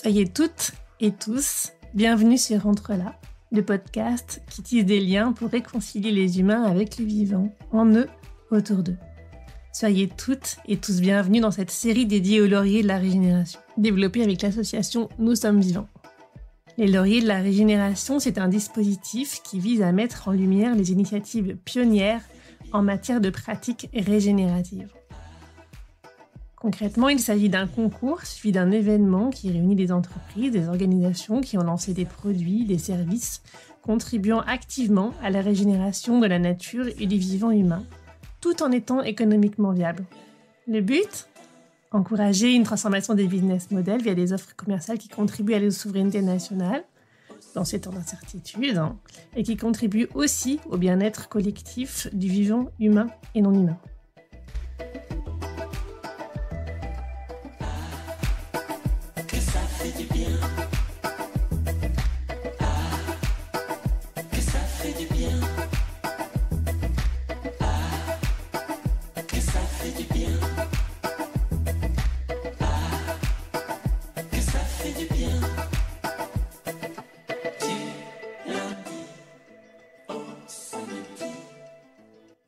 Soyez toutes et tous bienvenus sur Entre là, le podcast qui tisse des liens pour réconcilier les humains avec le vivant, en eux, autour d'eux. Soyez toutes et tous bienvenus dans cette série dédiée aux lauriers de la régénération, développée avec l'association Nous sommes vivants. Les lauriers de la régénération, c'est un dispositif qui vise à mettre en lumière les initiatives pionnières en matière de pratiques régénératives. Concrètement, il s'agit d'un concours suivi d'un événement qui réunit des entreprises, des organisations qui ont lancé des produits, des services, contribuant activement à la régénération de la nature et du vivant humain, tout en étant économiquement viable. Le but ? Encourager une transformation des business models via des offres commerciales qui contribuent à la souveraineté nationale, dans ces temps d'incertitude, et qui contribuent aussi au bien-être collectif du vivant humain et non humain.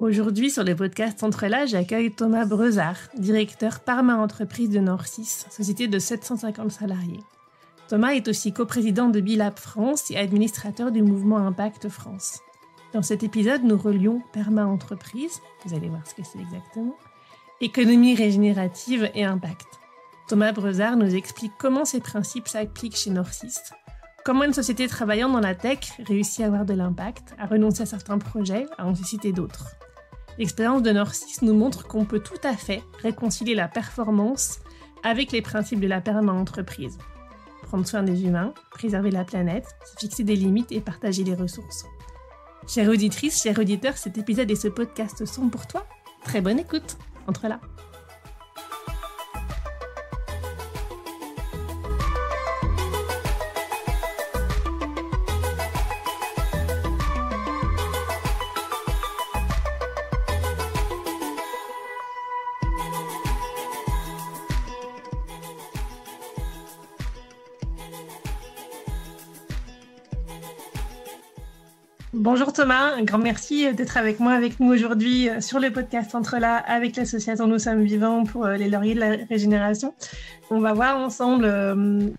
Aujourd'hui, sur le podcast Entre là, j'accueille Thomas Breuzard, directeur Parma Entreprise de Norcis, société de 750 salariés. Thomas est aussi coprésident de Bilab France et administrateur du mouvement Impact France. Dans cet épisode, nous relions Parma Entreprise, vous allez voir ce que c'est exactement, économie régénérative et impact. Thomas Breuzard nous explique comment ces principes s'appliquent chez Norcis, comment une société travaillant dans la tech réussit à avoir de l'impact, à renoncer à certains projets, à en susciter d'autres. L'expérience de Norcis nous montre qu'on peut tout à fait réconcilier la performance avec les principes de la perma-entreprise. Prendre soin des humains, préserver la planète, se fixer des limites et partager les ressources. Chère auditrice, chers auditeurs, cet épisode et ce podcast sont pour toi. Très bonne écoute. Entre là. Bonjour Thomas, un grand merci d'être avec nous aujourd'hui sur le podcast Entre là avec l'association Nous sommes vivants pour les lauriers de la régénération. On va voir ensemble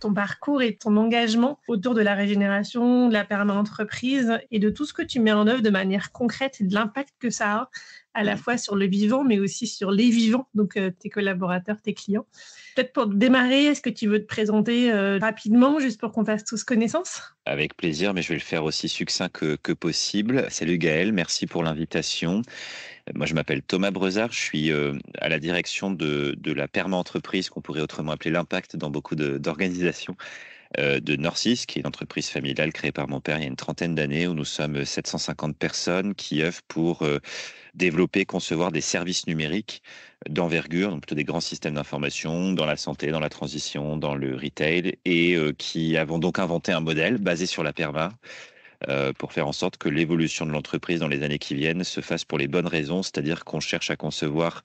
ton parcours et ton engagement autour de la régénération, de la perma-entreprise et de tout ce que tu mets en œuvre de manière concrète et de l'impact que ça a à la fois sur le vivant mais aussi sur les vivants, donc tes collaborateurs, tes clients. Peut-être pour démarrer, est-ce que tu veux te présenter rapidement, juste pour qu'on fasse tous connaissance ? Avec plaisir, mais je vais le faire aussi succinct que possible. Salut Gaël, merci pour l'invitation. Moi, je m'appelle Thomas Breuzard, je suis à la direction de la perma-entreprise, qu'on pourrait autrement appeler l'impact dans beaucoup d'organisations, de Norcis, qui est une entreprise familiale créée par mon père il y a une trentaine d'années, où nous sommes 750 personnes qui œuvrent pour développer, concevoir des services numériques d'envergure, donc plutôt des grands systèmes d'information dans la santé, dans la transition, dans le retail, et qui avons donc inventé un modèle basé sur la perma, pour faire en sorte que l'évolution de l'entreprise dans les années qui viennent se fasse pour les bonnes raisons, c'est-à-dire qu'on cherche à concevoir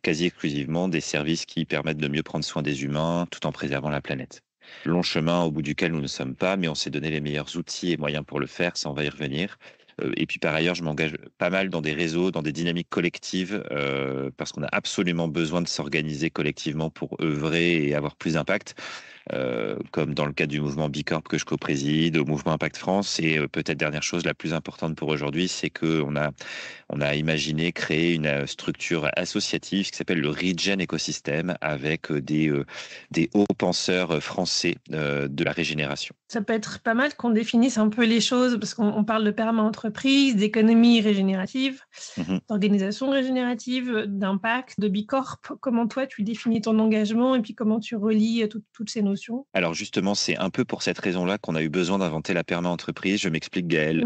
quasi exclusivement des services qui permettent de mieux prendre soin des humains tout en préservant la planète. Long chemin au bout duquel nous ne sommes pas, mais on s'est donné les meilleurs outils et moyens pour le faire, ça on va y revenir. Et puis par ailleurs, je m'engage pas mal dans des réseaux, dans des dynamiques collectives, parce qu'on a absolument besoin de s'organiser collectivement pour œuvrer et avoir plus d'impact. Comme dans le cadre du mouvement Bicorp que je co-préside, au mouvement Impact France. Et peut-être dernière chose la plus importante pour aujourd'hui, c'est qu'on a imaginé créer une structure associative qui s'appelle le Regen Écosystème, avec des hauts penseurs français de la régénération. Ça peut être pas mal qu'on définisse un peu les choses, parce qu'on parle de perma-entreprise, d'économie régénérative, d'organisation régénérative, d'impact, de Bicorp. Comment toi, tu définis ton engagement et puis comment tu relis toutes ces notions ? Alors justement, c'est un peu pour cette raison-là qu'on a eu besoin d'inventer la perma-entreprise. Je m'explique Gaël.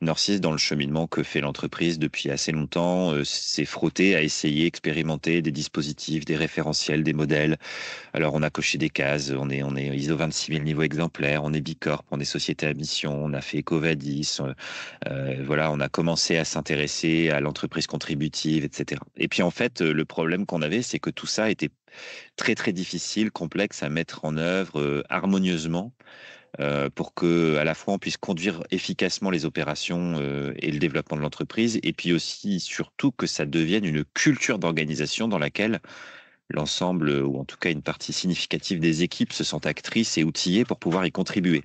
Norcis, dans le cheminement que fait l'entreprise depuis assez longtemps, s'est frotté à essayer, expérimenter des dispositifs, des référentiels, des modèles. Alors on a coché des cases, on est ISO 26000 niveau exemplaire, on est Bicorp, on est société à mission, on a fait EcoVadis, voilà, on a commencé à s'intéresser à l'entreprise contributive, etc. Et puis en fait, le problème qu'on avait, c'est que tout ça était très très difficiles, complexes à mettre en œuvre harmonieusement pour que à la fois on puisse conduire efficacement les opérations et le développement de l'entreprise, et puis aussi surtout que ça devienne une culture d'organisation dans laquelle l'ensemble, ou en tout cas une partie significative des équipes se sentent actrices et outillées pour pouvoir y contribuer.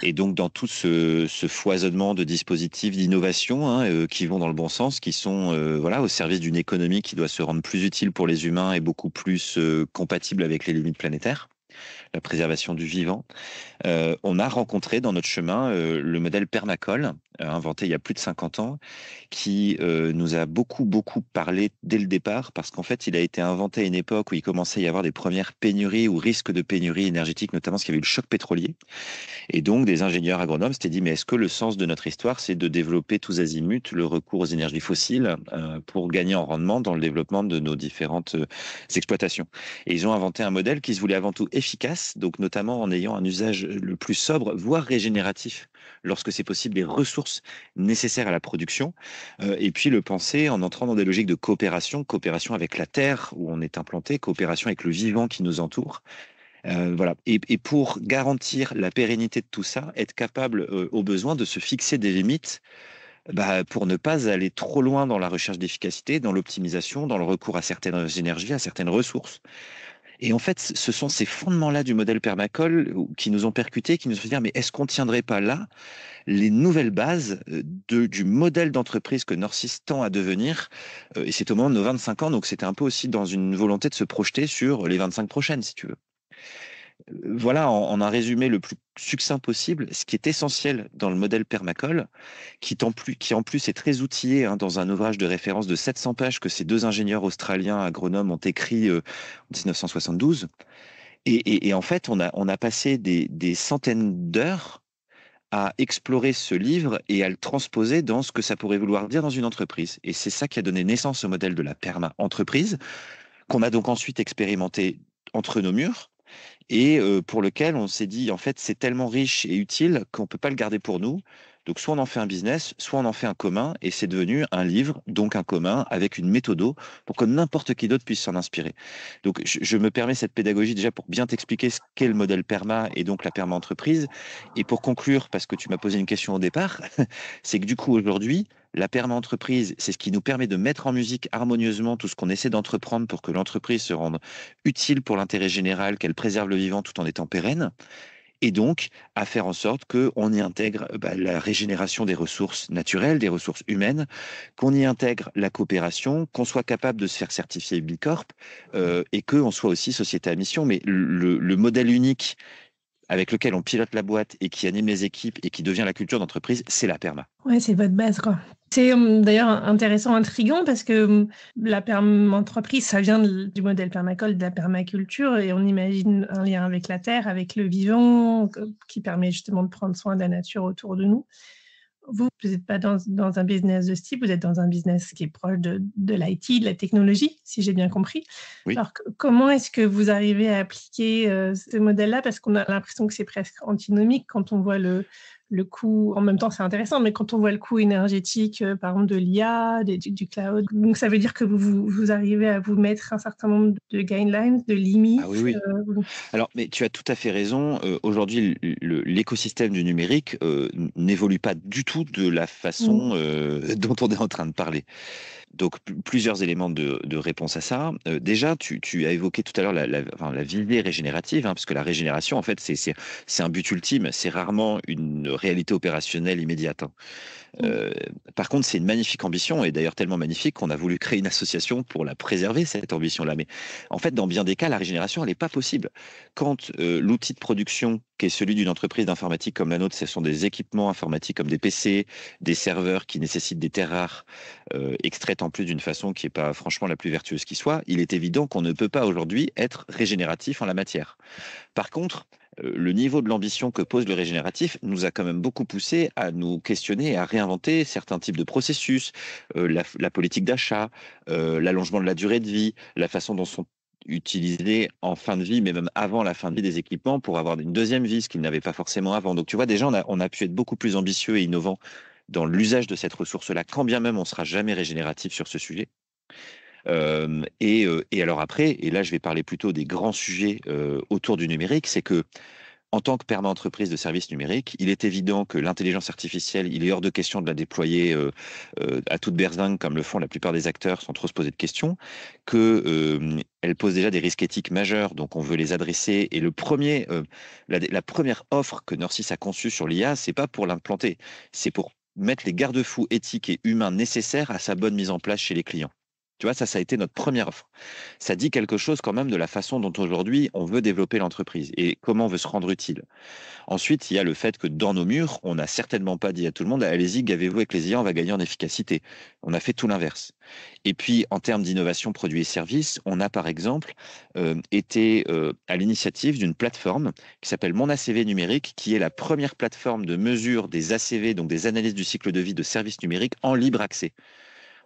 Et donc dans tout ce foisonnement de dispositifs d'innovation qui vont dans le bon sens, qui sont voilà, au service d'une économie qui doit se rendre plus utile pour les humains et beaucoup plus compatible avec les limites planétaires, la préservation du vivant, on a rencontré dans notre chemin le modèle permacole, inventé il y a plus de 50 ans, qui nous a beaucoup parlé dès le départ, parce qu'en fait, il a été inventé à une époque où il commençait à y avoir des premières pénuries ou risques de pénurie énergétique, notamment parce qu'il y avait eu le choc pétrolier. Et donc, des ingénieurs agronomes s'étaient dit, mais est-ce que le sens de notre histoire, c'est de développer tous azimuts le recours aux énergies fossiles pour gagner en rendement dans le développement de nos différentes exploitations? Et ils ont inventé un modèle qui se voulait avant tout efficace, donc notamment en ayant un usage le plus sobre, voire régénératif, lorsque c'est possible, des ressources nécessaires à la production, et puis le penser en entrant dans des logiques de coopération, coopération avec la terre où on est implanté, coopération avec le vivant qui nous entoure. Voilà. Et pour garantir la pérennité de tout ça, être capable au besoin de se fixer des limites pour ne pas aller trop loin dans la recherche d'efficacité, dans l'optimisation, dans le recours à certaines énergies, à certaines ressources. Et en fait, ce sont ces fondements-là du modèle permacole qui nous ont percutés, qui nous ont fait dire, mais est-ce qu'on ne tiendrait pas là les nouvelles bases du modèle d'entreprise que Norcis tend à devenir, et c'est au moment de nos 25 ans, donc c'était un peu aussi dans une volonté de se projeter sur les 25 prochaines, si tu veux. Voilà, en un résumé le plus succinct possible, ce qui est essentiel dans le modèle permacole, qui en plus est très outillé dans un ouvrage de référence de 700 pages que ces deux ingénieurs australiens agronomes ont écrit en 1972. Et en fait, on a passé des centaines d'heures à explorer ce livre et à le transposer dans ce que ça pourrait vouloir dire dans une entreprise. Et c'est ça qui a donné naissance au modèle de la perma-entreprise, qu'on a donc ensuite expérimenté entre nos murs, et pour lequel on s'est dit, en fait, c'est tellement riche et utile qu'on ne peut pas le garder pour nous. Donc, soit on en fait un business, soit on en fait un commun, et c'est devenu un livre, donc un commun, avec une méthode pour que n'importe qui d'autre puisse s'en inspirer. Donc, je me permets cette pédagogie déjà pour bien t'expliquer ce qu'est le modèle PERMA et donc la perma-entreprise. Et pour conclure, parce que tu m'as posé une question au départ, c'est que du coup, aujourd'hui, la perma-entreprise, c'est ce qui nous permet de mettre en musique harmonieusement tout ce qu'on essaie d'entreprendre pour que l'entreprise se rende utile pour l'intérêt général, qu'elle préserve le vivant tout en étant pérenne, et donc à faire en sorte qu'on y intègre la régénération des ressources naturelles, des ressources humaines, qu'on y intègre la coopération, qu'on soit capable de se faire certifier Bicorp, et qu'on soit aussi société à mission. Mais le modèle unique avec lequel on pilote la boîte et qui anime les équipes et qui devient la culture d'entreprise, c'est la perma. Ouais, c'est votre base, quoi. C'est d'ailleurs intéressant, intriguant, parce que la perma-entreprise, ça vient du modèle permacole, de la permaculture, et on imagine un lien avec la terre, avec le vivant, qui permet justement de prendre soin de la nature autour de nous. Vous n'êtes pas dans un business de ce type, vous êtes dans un business qui est proche de l'IT, de la technologie, si j'ai bien compris. Oui. Alors, comment est-ce que vous arrivez à appliquer ce modèle-là? Parce qu'on a l'impression que c'est presque antinomique quand on voit le coût. En même temps, c'est intéressant, mais quand on voit le coût énergétique, par exemple, de l'IA, du cloud, donc ça veut dire que vous arrivez à vous mettre un certain nombre de guidelines, de limites. Ah oui. Alors, mais tu as tout à fait raison. Aujourd'hui, l'écosystème du numérique n'évolue pas du tout de la façon dont on est en train de parler. Donc, plusieurs éléments de réponse à ça. Déjà, tu as évoqué tout à l'heure la visée régénérative, parce que la régénération, en fait, c'est un but ultime. C'est rarement une réalité opérationnelle immédiate. Par contre, c'est une magnifique ambition, et d'ailleurs tellement magnifique qu'on a voulu créer une association pour la préserver, cette ambition-là. Mais en fait, dans bien des cas, la régénération, elle n'est pas possible. Quand l'outil de production, qui est celui d'une entreprise d'informatique comme la nôtre, ce sont des équipements informatiques comme des PC, des serveurs qui nécessitent des terres rares, extraites en plus d'une façon qui n'est pas franchement la plus vertueuse qui soit, il est évident qu'on ne peut pas aujourd'hui être régénératif en la matière. Par contre, le niveau de l'ambition que pose le régénératif nous a quand même beaucoup poussé à nous questionner et à réinventer certains types de processus, la politique d'achat, l'allongement de la durée de vie, la façon dont sont utilisés en fin de vie, mais même avant la fin de vie des équipements pour avoir une deuxième vie, ce qu'ils n'avaient pas forcément avant. Donc tu vois, déjà, on a pu être beaucoup plus ambitieux et innovant dans l'usage de cette ressource-là, quand bien même on ne sera jamais régénératif sur ce sujet. Et alors après, et là je vais parler plutôt des grands sujets autour du numérique, c'est que en tant que permanent entreprise de services numériques, il est évident que l'intelligence artificielle, il est hors de question de la déployer à toute berzingue comme le font la plupart des acteurs sans trop se poser de questions, que elle pose déjà des risques éthiques majeurs, donc on veut les adresser. Et la première offre que Norcis a conçue sur l'IA, c'est pas pour l'implanter, c'est pour mettre les garde-fous éthiques et humains nécessaires à sa bonne mise en place chez les clients. Tu vois, ça a été notre première offre. Ça dit quelque chose quand même de la façon dont aujourd'hui on veut développer l'entreprise et comment on veut se rendre utile. Ensuite, il y a le fait que dans nos murs, on n'a certainement pas dit à tout le monde, allez-y, gavez-vous avec les IA, on va gagner en efficacité. On a fait tout l'inverse. Et puis, en termes d'innovation, produits et services, on a par exemple été à l'initiative d'une plateforme qui s'appelle Mon ACV numérique, qui est la première plateforme de mesure des ACV, donc des analyses du cycle de vie de services numériques en libre accès.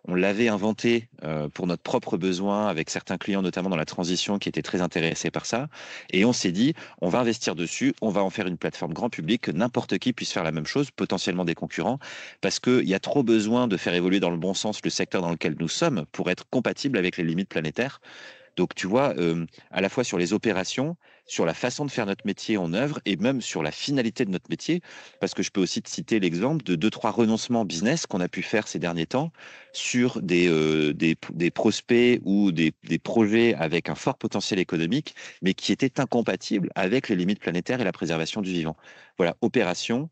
On l'avait inventé pour notre propre besoin avec certains clients, notamment dans la transition, qui étaient très intéressés par ça. Et on s'est dit, on va investir dessus, on va en faire une plateforme grand public, que n'importe qui puisse faire la même chose, potentiellement des concurrents, parce qu'il y a trop besoin de faire évoluer dans le bon sens le secteur dans lequel nous sommes pour être compatible avec les limites planétaires. Donc, tu vois, à la fois sur les opérations, sur la façon de faire notre métier en œuvre et même sur la finalité de notre métier, parce que je peux aussi te citer l'exemple de 2-3 renoncements business qu'on a pu faire ces derniers temps sur des prospects ou des projets avec un fort potentiel économique, mais qui étaient incompatibles avec les limites planétaires et la préservation du vivant. Voilà, opération,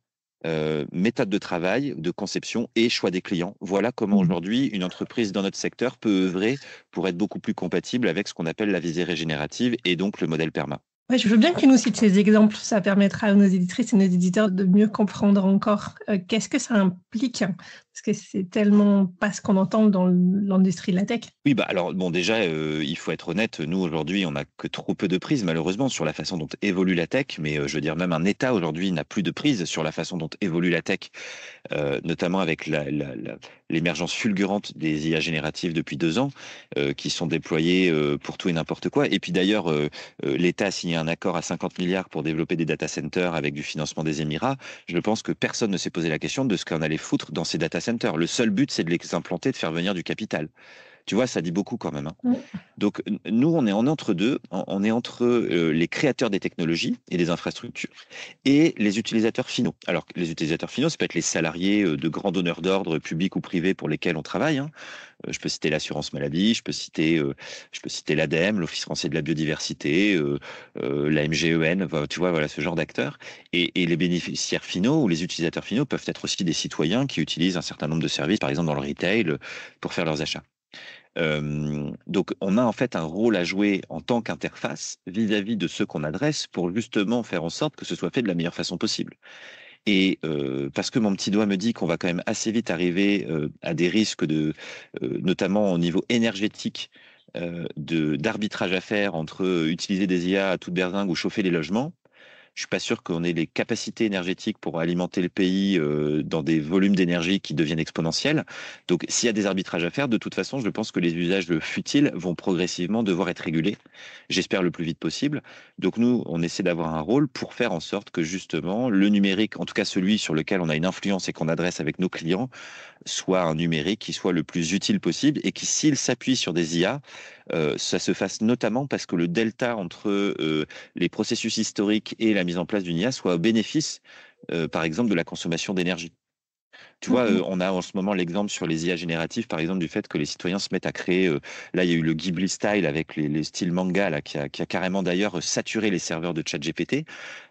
méthode de travail, de conception et choix des clients. Voilà comment aujourd'hui une entreprise dans notre secteur peut œuvrer pour être beaucoup plus compatible avec ce qu'on appelle la visée régénérative et donc le modèle PERMA. Ouais, je veux bien que tu nous cites ces exemples. Ça permettra à nos éditrices et nos éditeurs de mieux comprendre encore qu'est-ce que ça implique. Parce que c'est tellement pas ce qu'on entend dans l'industrie de la tech. Oui, bah alors bon, déjà, il faut être honnête. Nous aujourd'hui, on n'a que trop peu de prise, malheureusement, sur la façon dont évolue la tech. Mais je veux dire, même un État aujourd'hui n'a plus de prise sur la façon dont évolue la tech, notamment avec l'émergence fulgurante des IA génératives depuis 2 ans, qui sont déployées pour tout et n'importe quoi. Et puis d'ailleurs, l'État a signé un accord à 50 milliards pour développer des data centers avec du financement des Émirats. Je pense que personne ne s'est posé la question de ce qu'on allait foutre dans ces data centers. Le seul but, c'est de les implanter, de faire venir du capital. Tu vois, ça dit beaucoup quand même. Hein. Ouais. Donc, nous, on est en entre-deux. On est entre les créateurs des technologies et des infrastructures et les utilisateurs finaux. Alors, les utilisateurs finaux, ça peut être les salariés de grands donneurs d'ordre, publics ou privés, pour lesquels on travaille. Hein. Je peux citer l'assurance maladie, je peux citer l'ADEME, l'Office français de la biodiversité, la MGEN, tu vois, voilà ce genre d'acteurs. Et les bénéficiaires finaux ou les utilisateurs finaux peuvent être aussi des citoyens qui utilisent un certain nombre de services, par exemple dans le retail, pour faire leurs achats. Donc, on a en fait un rôle à jouer en tant qu'interface vis-à-vis de ceux qu'on adresse pour justement faire en sorte que ce soit fait de la meilleure façon possible. Et parce que mon petit doigt me dit qu'on va quand même assez vite arriver à des risques notamment au niveau énergétique, d'arbitrage à faire entre utiliser des IA à toute berzingue ou chauffer les logements. Je suis pas sûr qu'on ait les capacités énergétiques pour alimenter le pays dans des volumes d'énergie qui deviennent exponentiels. Donc, s'il y a des arbitrages à faire, de toute façon, je pense que les usages futiles vont progressivement devoir être régulés. J'espère le plus vite possible. Donc, nous, on essaie d'avoir un rôle pour faire en sorte que justement le numérique, en tout cas celui sur lequel on a une influence et qu'on adresse avec nos clients, soit un numérique qui soit le plus utile possible et qui, s'il s'appuie sur des IA, ça se fasse notamment parce que le delta entre les processus historiques et la mise en place d'une IA soit au bénéfice, par exemple, de la consommation d'énergie. Tu vois, on a en ce moment l'exemple sur les IA génératives, par exemple, du fait que les citoyens se mettent à créer. Là, il y a eu le Ghibli Style avec les styles manga, là, qui a carrément d'ailleurs saturé les serveurs de ChatGPT.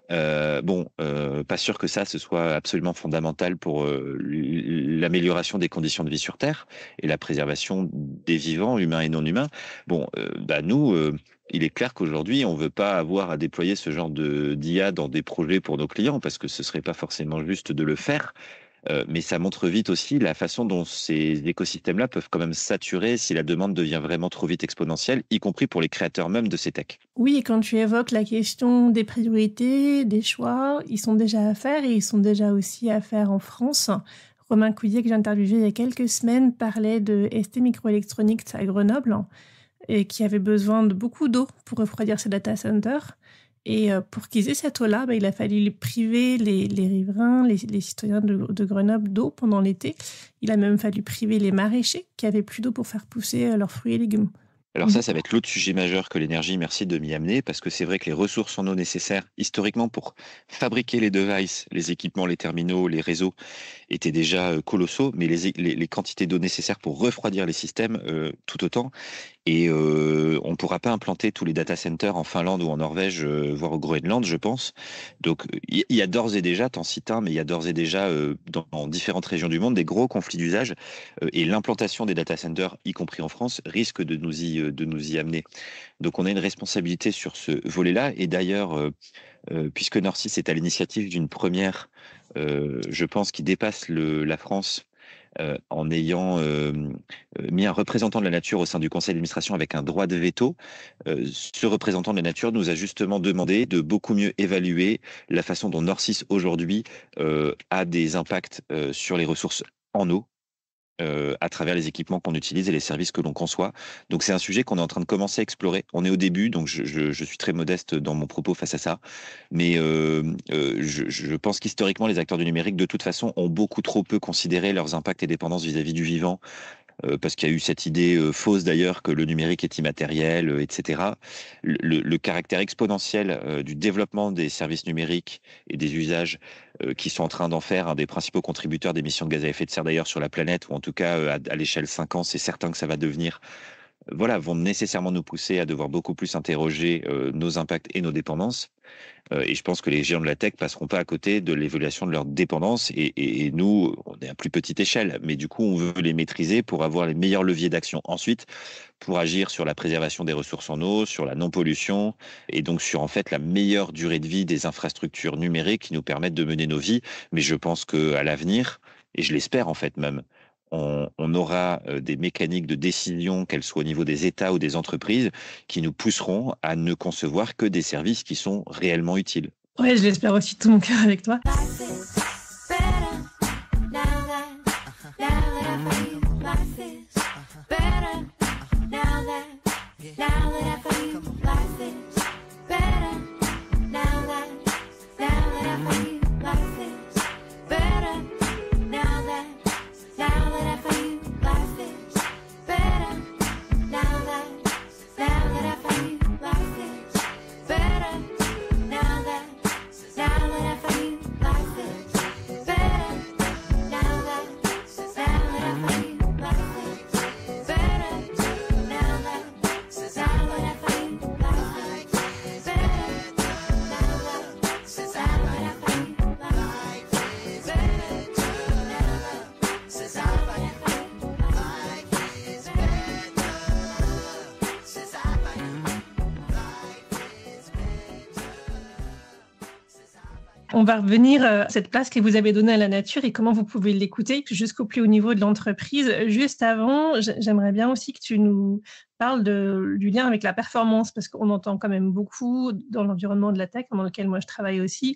Pas sûr que ça, ce soit absolument fondamental pour l'amélioration des conditions de vie sur Terre et la préservation des vivants, humains et non humains. Nous, il est clair qu'aujourd'hui, on ne veut pas avoir à déployer ce genre d'IA dans des projets pour nos clients parce que ce serait pas forcément juste de le faire. Mais ça montre vite aussi la façon dont ces écosystèmes-là peuvent quand même saturer si la demande devient vraiment trop vite exponentielle, y compris pour les créateurs même de ces techs. Oui, et quand tu évoques la question des priorités, des choix, ils sont déjà à faire et ils sont déjà aussi à faire en France. Romain Couillet, que j'ai interviewé il y a quelques semaines, parlait de ST Microelectronics à Grenoble et qui avait besoin de beaucoup d'eau pour refroidir ses data centers. Et pour qu'ils aient cette eau-là, il a fallu priver les riverains, les citoyens de Grenoble d'eau pendant l'été. Il a même fallu priver les maraîchers qui avaient plus d'eau pour faire pousser leurs fruits et légumes. Alors ça va être l'autre sujet majeur que l'énergie, merci de m'y amener, parce que c'est vrai que les ressources en eau nécessaires, historiquement, pour fabriquer les devices, les équipements, les terminaux, les réseaux, étaient déjà colossaux, mais les quantités d'eau nécessaires pour refroidir les systèmes, tout autant. Et on ne pourra pas implanter tous les data centers en Finlande ou en Norvège, voire au Groenland, je pense. Donc, il y a d'ores et déjà, t'en cites un, mais il y a d'ores et déjà dans différentes régions du monde des gros conflits d'usage. Et l'implantation des data centers, y compris en France, risque de nous y amener. Donc, on a une responsabilité sur ce volet-là. Et d'ailleurs, puisque Nord 6 est à l'initiative d'une première, je pense, qui dépasse la France, en ayant mis un représentant de la nature au sein du conseil d'administration avec un droit de veto, ce représentant de la nature nous a justement demandé de beaucoup mieux évaluer la façon dont Nord 6 aujourd'hui a des impacts sur les ressources en eau, à travers les équipements qu'on utilise et les services que l'on conçoit. Donc c'est un sujet qu'on est en train de commencer à explorer. On est au début, donc je suis très modeste dans mon propos face à ça. Mais je pense qu'historiquement, les acteurs du numérique, de toute façon, ont beaucoup trop peu considéré leurs impacts et dépendances vis-à-vis du vivant. Parce qu'il y a eu cette idée fausse d'ailleurs que le numérique est immatériel, etc. Le caractère exponentiel du développement des services numériques et des usages qui sont en train d'en faire un des principaux contributeurs d'émissions de gaz à effet de serre d'ailleurs sur la planète, ou en tout cas à l'échelle 5 ans, c'est certain que ça va devenir, vont nécessairement nous pousser à devoir beaucoup plus interroger nos impacts et nos dépendances. Et je pense que les géants de la tech passeront pas à côté de l'évaluation de leur dépendance. Et nous, on est à plus petite échelle, mais du coup, on veut les maîtriser pour avoir les meilleurs leviers d'action ensuite, pour agir sur la préservation des ressources en eau, sur la non-pollution, et donc sur en fait la meilleure durée de vie des infrastructures numériques qui nous permettent de mener nos vies. Mais je pense qu'à l'avenir, et je l'espère en fait même, on aura des mécaniques de décision, qu'elles soient au niveau des États ou des entreprises, qui nous pousseront à ne concevoir que des services qui sont réellement utiles. Ouais, je l'espère aussi de tout mon cœur avec toi. On va revenir à cette place que vous avez donnée à la nature et comment vous pouvez l'écouter jusqu'au plus haut niveau de l'entreprise. Juste avant, j'aimerais bien aussi que tu nous parles du lien avec la performance, parce qu'on entend quand même beaucoup dans l'environnement de la tech, dans lequel moi je travaille aussi,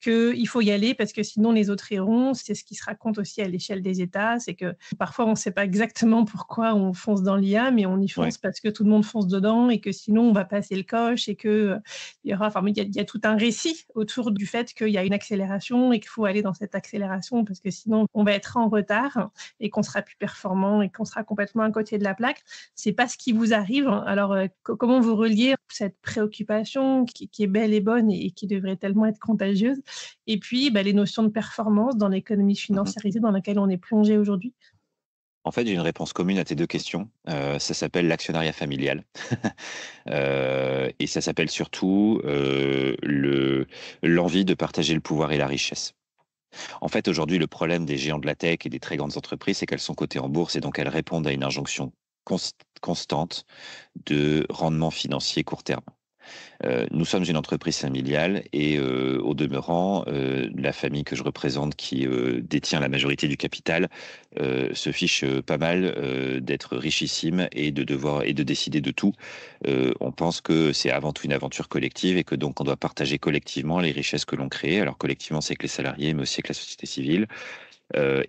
qu'il faut y aller parce que sinon les autres iront. C'est ce qui se raconte aussi à l'échelle des États, c'est que parfois on ne sait pas exactement pourquoi on fonce dans l'IA, mais on y fonce parce que tout le monde fonce dedans et que sinon on va passer le coche et que il y a tout un récit autour du fait qu'il y a une accélération et qu'il faut aller dans cette accélération parce que sinon on va être en retard et qu'on sera plus performant et qu'on sera complètement à côté de la plaque. C'est pas ce qui vous arrive. Alors comment vous reliez cette préoccupation qui est belle et bonne et qui devrait tellement être contagieuse, et puis les notions de performance dans l'économie financiarisée dans laquelle on est plongé aujourd'hui? En fait, j'ai une réponse commune à tes deux questions. Ça s'appelle l'actionnariat familial. Et ça s'appelle surtout l'envie de partager le pouvoir et la richesse. En fait, aujourd'hui, le problème des géants de la tech et des très grandes entreprises, c'est qu'elles sont cotées en bourse et donc elles répondent à une injonction constante de rendement financier court terme. Nous sommes une entreprise familiale et au demeurant, la famille que je représente qui détient la majorité du capital se fiche pas mal d'être richissime et de décider de tout. On pense que c'est avant tout une aventure collective et que donc on doit partager collectivement les richesses que l'on crée. Alors collectivement, c'est avec les salariés, mais aussi avec la société civile.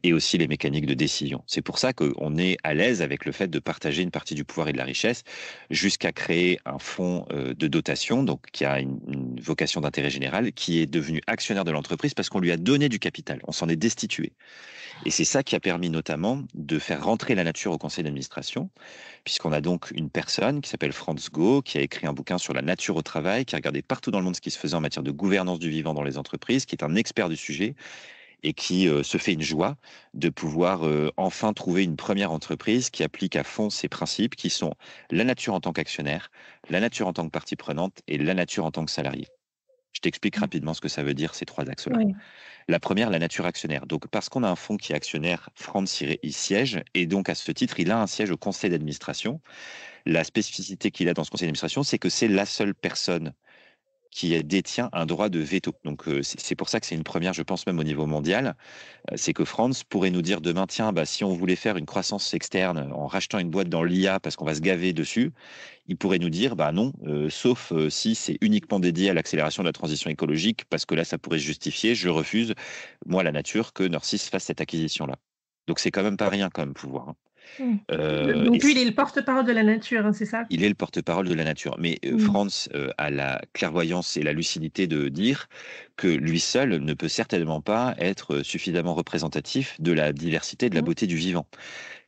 Et aussi les mécaniques de décision. C'est pour ça qu'on est à l'aise avec le fait de partager une partie du pouvoir et de la richesse jusqu'à créer un fonds de dotation fonds, donc qui a une vocation d'intérêt général, qui est devenu actionnaire de l'entreprise parce qu'on lui a donné du capital. On s'en est destitué. Et c'est ça qui a permis notamment de faire rentrer la nature au conseil d'administration, puisqu'on a donc une personne qui s'appelle Franz Go, qui a écrit un bouquin sur la nature au travail, qui a regardé partout dans le monde ce qui se faisait en matière de gouvernance du vivant dans les entreprises, qui est un expert du sujet et qui se fait une joie de pouvoir enfin trouver une première entreprise qui applique à fond ces principes qui sont la nature en tant qu'actionnaire, la nature en tant que partie prenante et la nature en tant que salarié. Je t'explique rapidement ce que ça veut dire, ces trois axes-là. Oui. La première, la nature actionnaire. Donc, parce qu'on a un fonds qui est actionnaire, Franz y siège, et donc à ce titre, il a un siège au conseil d'administration. La spécificité qu'il a dans ce conseil d'administration, c'est que c'est la seule personne qui détient un droit de veto. Donc, c'est pour ça que c'est une première, je pense, même au niveau mondial. C'est que Franz pourrait nous dire demain, tiens, si on voulait faire une croissance externe en rachetant une boîte dans l'IA parce qu'on va se gaver dessus, il pourrait nous dire, non, sauf si c'est uniquement dédié à l'accélération de la transition écologique, parce que là, ça pourrait se justifier. Je refuse, moi, la nature, que Nord 6 fasse cette acquisition-là. Donc, c'est quand même pas rien, comme pouvoir. Hein. Donc lui, il est le porte-parole de la nature, hein, c'est ça? Il est le porte-parole de la nature. Mais Franz a la clairvoyance et la lucidité de dire que lui seul ne peut certainement pas être suffisamment représentatif de la diversité et de la beauté du vivant.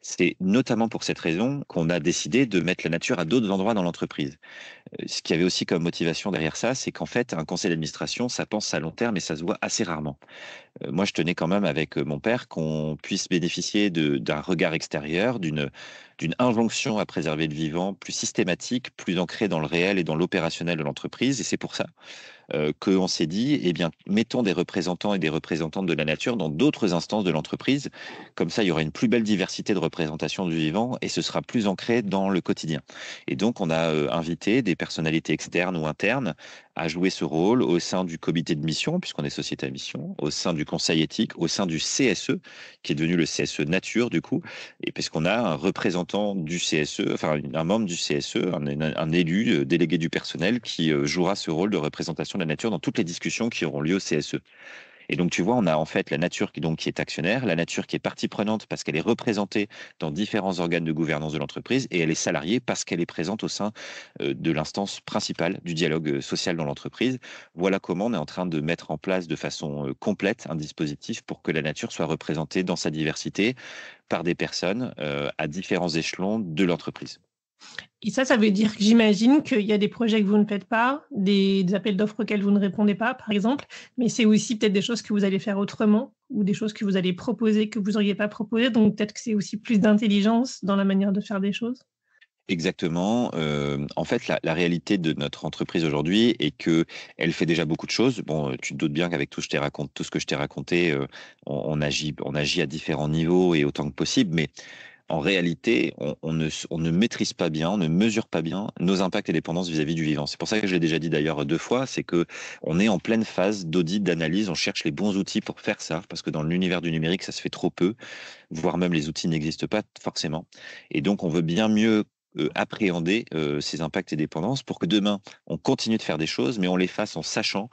C'est notamment pour cette raison qu'on a décidé de mettre la nature à d'autres endroits dans l'entreprise. Ce qui avait aussi comme motivation derrière ça, c'est qu'en fait, un conseil d'administration, ça pense à long terme et ça se voit assez rarement. Moi, je tenais quand même avec mon père qu'on puisse bénéficier d'un regard extérieur, d'une injonction à préserver le vivant plus systématique, plus ancrée dans le réel et dans l'opérationnel de l'entreprise. Et c'est pour ça qu'on s'est dit, eh bien, mettons des représentants et des représentantes de la nature dans d'autres instances de l'entreprise. Comme ça, il y aura une plus belle diversité de représentation du vivant et ce sera plus ancré dans le quotidien. Et donc, on a invité des personnalités externes ou internes à jouer ce rôle au sein du comité de mission, puisqu'on est société à mission, au sein du conseil éthique, au sein du CSE, qui est devenu le CSE Nature, du coup, et puisqu'on a un représentant du CSE, enfin un membre du CSE, un élu, délégué du personnel, qui jouera ce rôle de représentation de la nature dans toutes les discussions qui auront lieu au CSE. Et donc, tu vois, on a en fait la nature qui est actionnaire, la nature qui est partie prenante parce qu'elle est représentée dans différents organes de gouvernance de l'entreprise et elle est salariée parce qu'elle est présente au sein de l'instance principale du dialogue social dans l'entreprise. Voilà comment on est en train de mettre en place de façon complète un dispositif pour que la nature soit représentée dans sa diversité par des personnes à différents échelons de l'entreprise. Et ça veut dire que j'imagine qu'il y a des projets que vous ne faites pas, des appels d'offres auxquels vous ne répondez pas, par exemple, mais c'est aussi peut-être des choses que vous allez faire autrement ou des choses que vous allez proposer que vous n'auriez pas proposées. Donc peut-être que c'est aussi plus d'intelligence dans la manière de faire des choses. Exactement. En fait, la réalité de notre entreprise aujourd'hui est que elle fait déjà beaucoup de choses. Bon, tu te doutes bien qu'avec tout ce que je t'ai raconté, on agit à différents niveaux et autant que possible, mais en réalité, on ne maîtrise pas bien, on ne mesure pas bien nos impacts et dépendances vis-à-vis du vivant. C'est pour ça que je l'ai déjà dit d'ailleurs 2 fois, c'est que on est en pleine phase d'audit, d'analyse, on cherche les bons outils pour faire ça, parce que dans l'univers du numérique, ça se fait trop peu, voire même les outils n'existent pas forcément. Et donc, on veut bien mieux appréhender ces impacts et dépendances pour que demain, on continue de faire des choses, mais on les fasse en sachant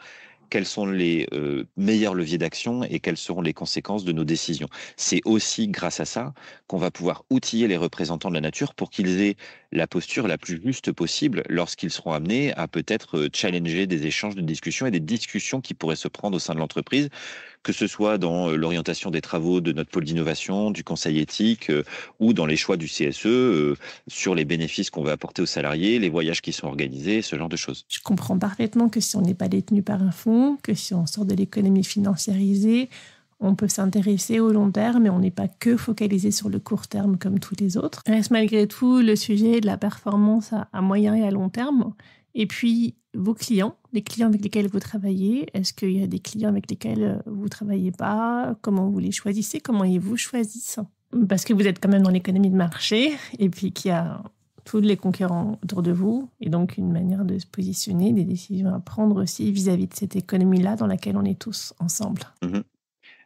quels sont les meilleurs leviers d'action et quelles seront les conséquences de nos décisions. C'est aussi grâce à ça qu'on va pouvoir outiller les représentants de la nature pour qu'ils aient la posture la plus juste possible lorsqu'ils seront amenés à peut-être challenger des échanges de discussions et des discussions qui pourraient se prendre au sein de l'entreprise, que ce soit dans l'orientation des travaux de notre pôle d'innovation, du conseil éthique ou dans les choix du CSE, sur les bénéfices qu'on veut apporter aux salariés, les voyages qui sont organisés, ce genre de choses. Je comprends parfaitement que si on n'est pas détenu par un fonds, que si on sort de l'économie financiarisée, on peut s'intéresser au long terme, mais on n'est pas que focalisé sur le court terme comme tous les autres. Reste malgré tout le sujet de la performance à moyen et à long terme. Et puis, vos clients, les clients avec lesquels vous travaillez, est-ce qu'il y a des clients avec lesquels vous ne travaillez pas? Comment vous les choisissez? Comment ils vous choisissent? Parce que vous êtes quand même dans l'économie de marché, et puis qu'il y a tous les concurrents autour de vous, et donc une manière de se positionner, des décisions à prendre aussi vis-à-vis de cette économie-là dans laquelle on est tous ensemble.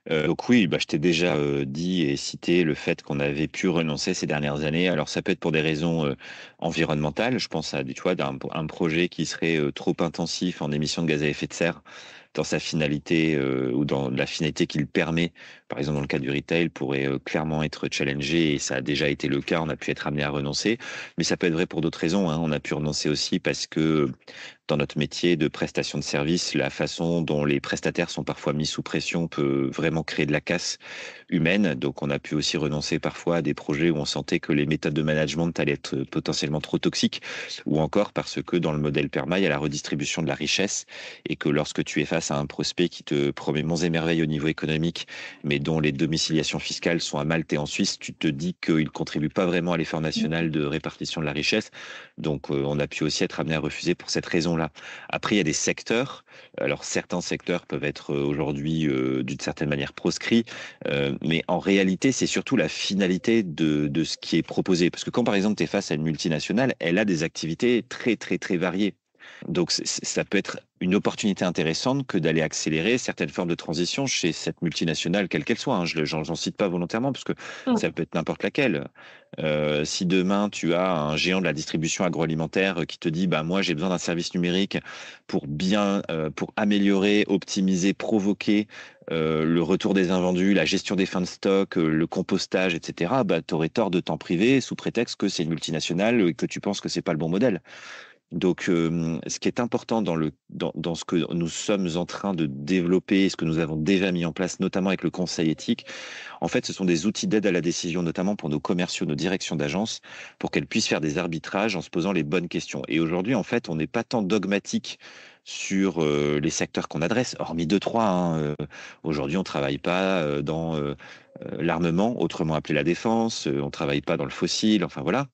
Donc oui, je t'ai déjà dit et cité le fait qu'on avait pu renoncer ces dernières années. Alors ça peut être pour des raisons environnementales. Je pense à un projet qui serait trop intensif en émissions de gaz à effet de serre dans sa finalité ou dans la finalité qu'il permet. Par exemple, dans le cas du retail, pourrait clairement être challengé et ça a déjà été le cas. On a pu être amené à renoncer, mais ça peut être vrai pour d'autres raisons, hein. On a pu renoncer aussi parce que dans notre métier de prestation de service, la façon dont les prestataires sont parfois mis sous pression peut vraiment créer de la casse humaine. Donc, on a pu aussi renoncer parfois à des projets où on sentait que les méthodes de management allaient être potentiellement trop toxiques, ou encore parce que dans le modèle PERMA, il y a la redistribution de la richesse et que lorsque tu es face à un prospect qui te promet monts et merveilles au niveau économique, mais dont les domiciliations fiscales sont à Malte et en Suisse, tu te dis qu'il ne contribue pas vraiment à l'effort national de répartition de la richesse. Donc, on a pu aussi être amené à refuser pour cette raison-là. Après, il y a des secteurs. Alors, certains secteurs peuvent être aujourd'hui, d'une certaine manière, proscrits, mais en réalité, c'est surtout la finalité de ce qui est proposé. Parce que quand, par exemple, tu es face à une multinationale, elle a des activités très, très, très variées. Donc, ça peut être une opportunité intéressante que d'aller accélérer certaines formes de transition chez cette multinationale, quelle qu'elle soit, hein. J'en cite pas volontairement parce que ça peut être n'importe laquelle. Si demain tu as un géant de la distribution agroalimentaire qui te dit, bah moi j'ai besoin d'un service numérique pour pour améliorer, optimiser, provoquer le retour des invendus, la gestion des fins de stock, le compostage, etc. Bah t'aurais tort de t'en priver sous prétexte que c'est une multinationale et que tu penses que c'est pas le bon modèle. Donc, ce qui est important dans ce que nous sommes en train de développer, ce que nous avons déjà mis en place, notamment avec le conseil éthique, en fait, ce sont des outils d'aide à la décision, notamment pour nos commerciaux, nos directions d'agence, pour qu'elles puissent faire des arbitrages en se posant les bonnes questions. Et aujourd'hui, en fait, on n'est pas tant dogmatique sur les secteurs qu'on adresse, hormis deux, trois, hein. Aujourd'hui, on travaille pas dans l'armement, autrement appelé la défense, on travaille pas dans le fossile, enfin voilà.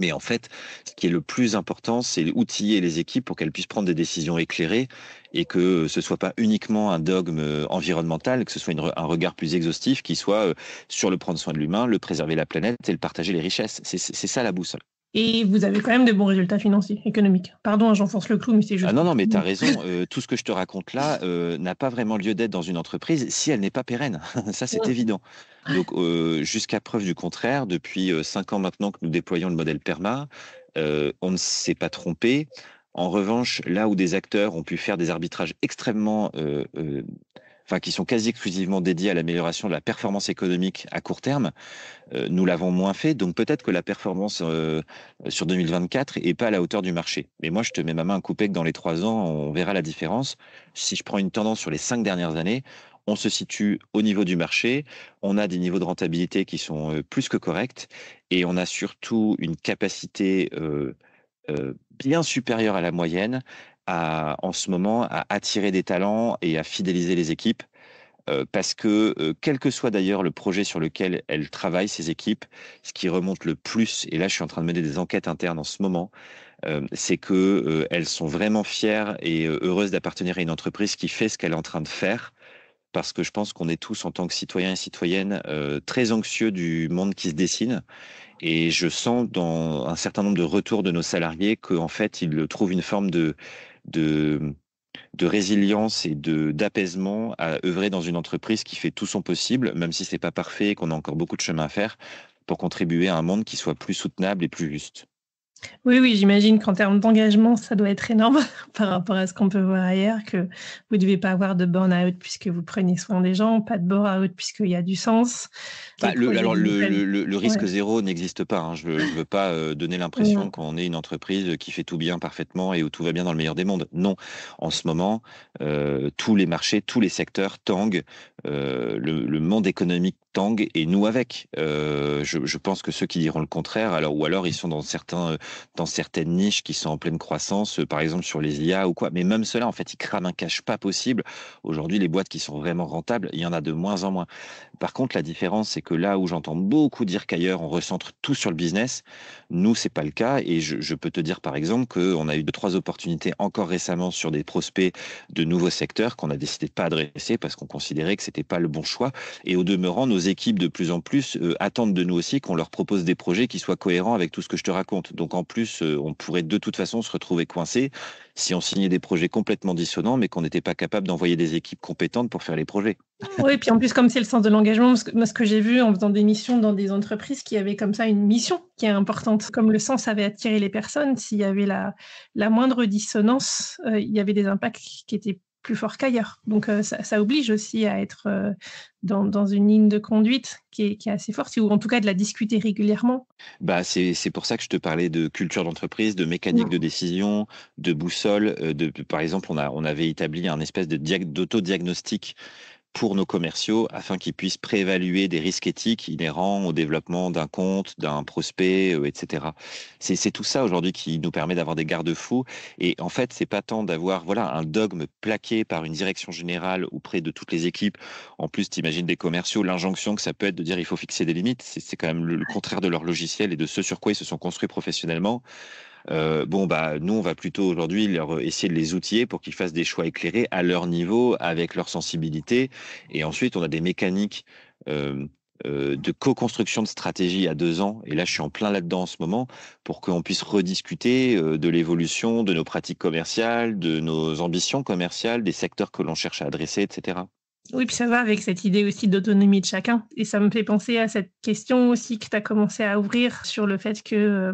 Mais en fait, ce qui est le plus important, c'est outiller les équipes pour qu'elles puissent prendre des décisions éclairées et que ce soit pas uniquement un dogme environnemental, que ce soit un regard plus exhaustif qui soit sur le prendre soin de l'humain, le préserver la planète et le partager les richesses. C'est ça la boussole. Et vous avez quand même de bons résultats financiers, économiques. Pardon, j'enfonce le clou, mais c'est juste... Ah non, mais tu as raison. Tout ce que je te raconte là n'a pas vraiment lieu d'être dans une entreprise si elle n'est pas pérenne. Ça, c'est évident. Donc, jusqu'à preuve du contraire, depuis 5 ans maintenant que nous déployons le modèle PERMA, on ne s'est pas trompé. En revanche, là où des acteurs ont pu faire des arbitrages extrêmement... qui sont quasi exclusivement dédiés à l'amélioration de la performance économique à court terme, nous l'avons moins fait, donc peut-être que la performance sur 2024 est pas à la hauteur du marché. Mais moi, je te mets ma main à couper que dans les 3 ans, on verra la différence. Si je prends une tendance sur les 5 dernières années, on se situe au niveau du marché, on a des niveaux de rentabilité qui sont plus que corrects, et on a surtout une capacité bien supérieure à la moyenne en ce moment à attirer des talents et à fidéliser les équipes. Parce que, quel que soit d'ailleurs le projet sur lequel elles travaillent, ces équipes, ce qui remonte le plus, et là je suis en train de mener des enquêtes internes en ce moment, c'est que elles sont vraiment fières et heureuses d'appartenir à une entreprise qui fait ce qu'elle est en train de faire. Parce que je pense qu'on est tous, en tant que citoyens et citoyennes, très anxieux du monde qui se dessine. Et je sens dans un certain nombre de retours de nos salariés qu'en fait, ils trouvent une forme de résilience et d'apaisement à œuvrer dans une entreprise qui fait tout son possible, même si c'est pas parfait et qu'on a encore beaucoup de chemin à faire, pour contribuer à un monde qui soit plus soutenable et plus juste. Oui, j'imagine qu'en termes d'engagement, ça doit être énorme par rapport à ce qu'on peut voir ailleurs, que vous ne devez pas avoir de burn-out puisque vous prenez soin des gens, pas de burn-out puisqu'il y a du sens. Le risque zéro n'existe pas, hein. Je veux pas donner l'impression qu'on est une entreprise qui fait tout bien parfaitement et où tout va bien dans le meilleur des mondes. Non, en ce moment, tous les marchés, tous les secteurs tanguent, le monde économique tangue et nous avec. Je pense que ceux qui diront le contraire, alors ils sont dans certaines niches qui sont en pleine croissance, par exemple sur les IA ou quoi. Mais même ceux-là, en fait, ils crament un cash pas possible. Aujourd'hui, les boîtes qui sont vraiment rentables, il y en a de moins en moins. Par contre, la différence, c'est que là où j'entends beaucoup dire qu'ailleurs, on recentre tout sur le business, nous, c'est pas le cas. Et je peux te dire, par exemple, qu'on a eu 2-3 opportunités encore récemment sur des prospects de nouveaux secteurs qu'on a décidé de pas adresser parce qu'on considérait que c'était pas le bon choix. Et au demeurant, nos équipes, de plus en plus, attendent de nous aussi qu'on leur propose des projets qui soient cohérents avec tout ce que je te raconte. Donc, en plus, on pourrait de toute façon se retrouver coincé si on signait des projets complètement dissonants, mais qu'on n'était pas capable d'envoyer des équipes compétentes pour faire les projets. Oui, et puis en plus, comme c'est le sens de l'engagement, moi, ce que j'ai vu en faisant des missions dans des entreprises qui avaient comme ça une mission qui est importante, comme le sens avait attiré les personnes, s'il y avait la moindre dissonance, il y avait des impacts qui étaient plus fort qu'ailleurs. Donc, ça oblige aussi à être dans une ligne de conduite qui est assez forte, ou en tout cas de la discuter régulièrement. C'est pour ça que je te parlais de culture d'entreprise, de mécanique de décision, de boussole. Par exemple, on avait établi un espèce d'autodiagnostic pour nos commerciaux afin qu'ils puissent préévaluer des risques éthiques inhérents au développement d'un compte, d'un prospect, etc. C'est tout ça aujourd'hui qui nous permet d'avoir des garde-fous. Et en fait, c'est pas tant d'avoir un dogme plaqué par une direction générale auprès de toutes les équipes. En plus, t'imagines des commerciaux, l'injonction que ça peut être de dire il faut fixer des limites. C'est quand même le contraire de leur logiciel et de ce sur quoi ils se sont construits professionnellement. Nous, on va plutôt aujourd'hui essayer de les outiller pour qu'ils fassent des choix éclairés à leur niveau, avec leur sensibilité. Et ensuite, on a des mécaniques de co-construction de stratégie à 2 ans. Et là, je suis en plein là-dedans en ce moment pour qu'on puisse rediscuter de l'évolution de nos pratiques commerciales, de nos ambitions commerciales, des secteurs que l'on cherche à adresser, etc. Oui, puis ça va avec cette idée aussi d'autonomie de chacun. Et ça me fait penser à cette question aussi que tu as commencé à ouvrir sur le fait que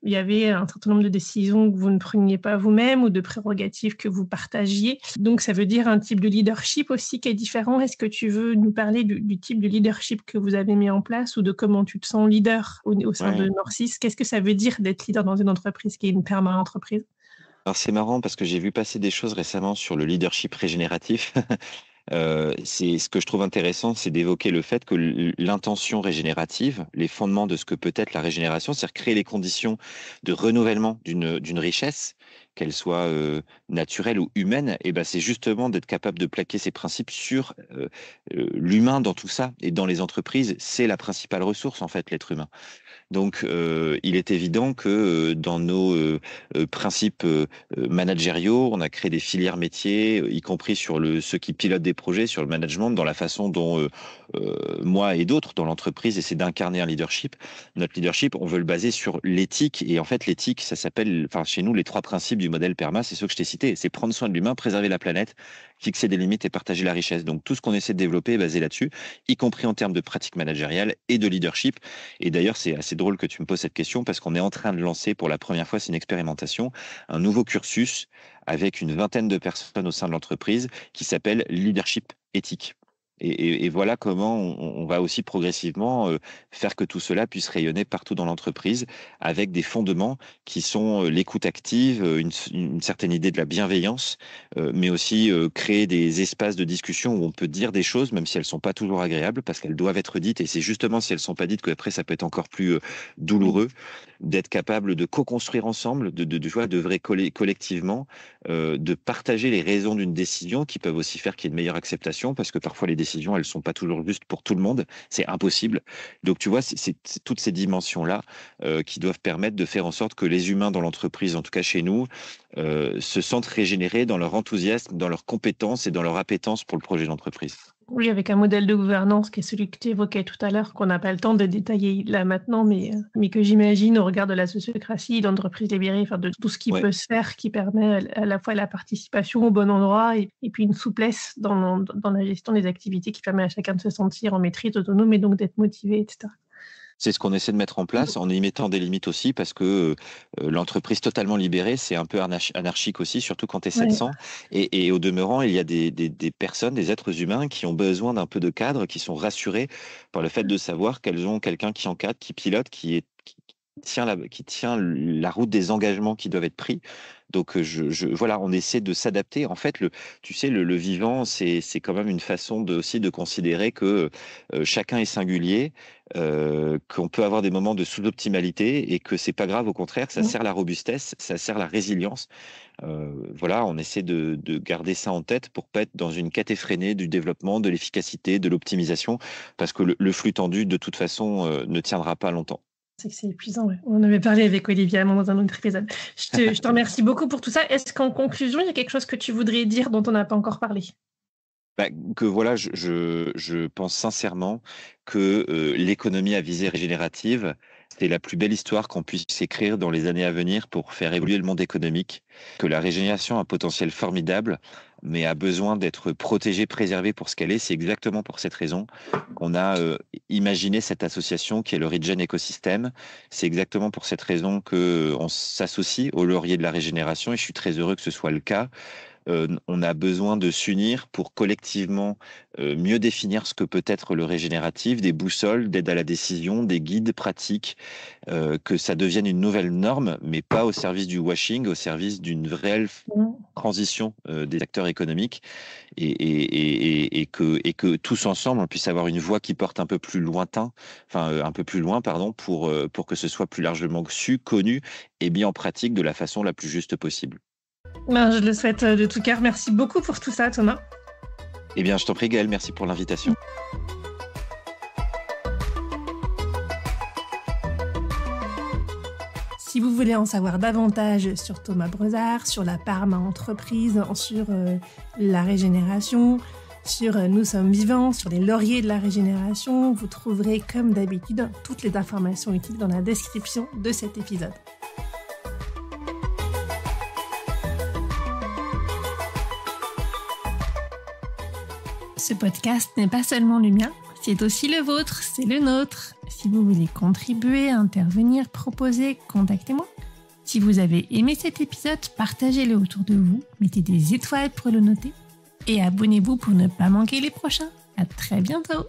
il y avait un certain nombre de décisions que vous ne preniez pas vous-même ou de prérogatives que vous partagiez. Donc, ça veut dire un type de leadership aussi qui est différent. Est-ce que tu veux nous parler du type de leadership que vous avez mis en place ou de comment tu te sens leader au sein de Nord6? Qu'est-ce que ça veut dire d'être leader dans une entreprise qui est une perma-entreprise? Alors, c'est marrant parce que j'ai vu passer des choses récemment sur le leadership régénératif. C'est ce que je trouve intéressant, c'est d'évoquer le fait que l'intention régénérative, les fondements de ce que peut être la régénération, c'est-à-dire créer les conditions de renouvellement d'une richesse, qu'elle soit naturelle ou humaine, et c'est justement d'être capable de plaquer ces principes sur l'humain dans tout ça. Et dans les entreprises, c'est la principale ressource, en fait, l'être humain. Donc, il est évident que dans nos principes managériaux, on a créé des filières métiers, y compris sur ceux qui pilotent des projets, sur le management, dans la façon dont moi et d'autres dans l'entreprise essaient d'incarner un leadership. Notre leadership, on veut le baser sur l'éthique. Et en fait, l'éthique, ça s'appelle, chez nous, les 3 principes du modèle PERMA, c'est ceux que je t'ai cités. C'est prendre soin de l'humain, préserver la planète, fixer des limites et partager la richesse. Donc, tout ce qu'on essaie de développer est basé là-dessus, y compris en termes de pratiques managériales et de leadership. Et d'ailleurs, c'est assez drôle que tu me poses cette question parce qu'on est en train de lancer pour la première fois, c'est une expérimentation, un nouveau cursus avec une 20aine de personnes au sein de l'entreprise qui s'appelle Leadership éthique. Et voilà comment on va aussi progressivement faire que tout cela puisse rayonner partout dans l'entreprise avec des fondements qui sont l'écoute active, une certaine idée de la bienveillance, mais aussi créer des espaces de discussion où on peut dire des choses, même si elles sont pas toujours agréables, parce qu'elles doivent être dites. Et c'est justement si elles sont pas dites qu'après ça peut être encore plus douloureux, d'être capable de co-construire ensemble, d'œuvrer collectivement, de partager les raisons d'une décision qui peuvent aussi faire qu'il y ait une meilleure acceptation, parce que parfois les décisions, elles sont pas toujours justes pour tout le monde. C'est impossible. Donc, tu vois, c'est toutes ces dimensions-là qui doivent permettre de faire en sorte que les humains dans l'entreprise, en tout cas chez nous, se sentent régénérés dans leur enthousiasme, dans leurs compétences et dans leur appétence pour le projet d'entreprise. Oui, avec un modèle de gouvernance qui est celui que tu évoquais tout à l'heure, qu'on n'a pas le temps de détailler là maintenant, mais que j'imagine au regard de la sociocratie, d'entreprise libérée, de tout ce qui peut se faire, qui permet à la fois la participation au bon endroit et puis une souplesse dans la gestion des activités qui permet à chacun de se sentir en maîtrise, autonome et donc d'être motivé, etc. C'est ce qu'on essaie de mettre en place en y mettant des limites aussi parce que l'entreprise totalement libérée, c'est un peu anarchique aussi, surtout quand tu es 700. Et au demeurant, il y a des personnes, des êtres humains qui ont besoin d'un peu de cadre, qui sont rassurés par le fait de savoir qu'elles ont quelqu'un qui encadre, qui pilote, qui tient la route des engagements qui doivent être pris. Donc, voilà, on essaie de s'adapter. En fait, le vivant, c'est quand même une façon aussi de considérer que chacun est singulier, qu'on peut avoir des moments de sous-optimalité et que c'est pas grave, au contraire, ça sert la robustesse, ça sert la résilience. Voilà, on essaie de garder ça en tête pour pas être dans une quête effrénée du développement, de l'efficacité, de l'optimisation, parce que le flux tendu, de toute façon, ne tiendra pas longtemps. C'est que c'est épuisant, ouais. On avait parlé avec Olivier Hamon dans un autre épisode. Je te remercie beaucoup pour tout ça. Est-ce qu'en conclusion, il y a quelque chose que tu voudrais dire dont on n'a pas encore parlé? Que voilà, je pense sincèrement que l'économie à visée régénérative, c'est la plus belle histoire qu'on puisse écrire dans les années à venir pour faire évoluer le monde économique, que la régénération a un potentiel formidable, mais a besoin d'être protégée, préservée pour ce qu'elle est. C'est exactement pour cette raison qu'on a imaginé cette association qui est le Regen Écosystème. C'est exactement pour cette raison qu'on s'associe au laurier de la régénération et je suis très heureux que ce soit le cas. on a besoin de s'unir pour collectivement mieux définir ce que peut être le régénératif, des boussoles, d'aide à la décision, des guides pratiques, que ça devienne une nouvelle norme, mais pas au service du washing, au service d'une réelle transition des acteurs économiques et que tous ensemble, on puisse avoir une voix qui porte un peu plus loin, pour que ce soit plus largement su, connu et mis en pratique de la façon la plus juste possible. Je le souhaite de tout cœur. Merci beaucoup pour tout ça, Thomas. Eh bien, je t'en prie, Gaëlle, merci pour l'invitation. Si vous voulez en savoir davantage sur Thomas Breuzard, sur la Parma Entreprise, sur la régénération, sur Nous sommes vivants, sur les lauriers de la régénération, vous trouverez comme d'habitude toutes les informations utiles dans la description de cet épisode. Ce podcast n'est pas seulement le mien, c'est aussi le vôtre, c'est le nôtre. Si vous voulez contribuer, intervenir, proposer, contactez-moi. Si vous avez aimé cet épisode, partagez-le autour de vous, mettez des étoiles pour le noter et abonnez-vous pour ne pas manquer les prochains. À très bientôt!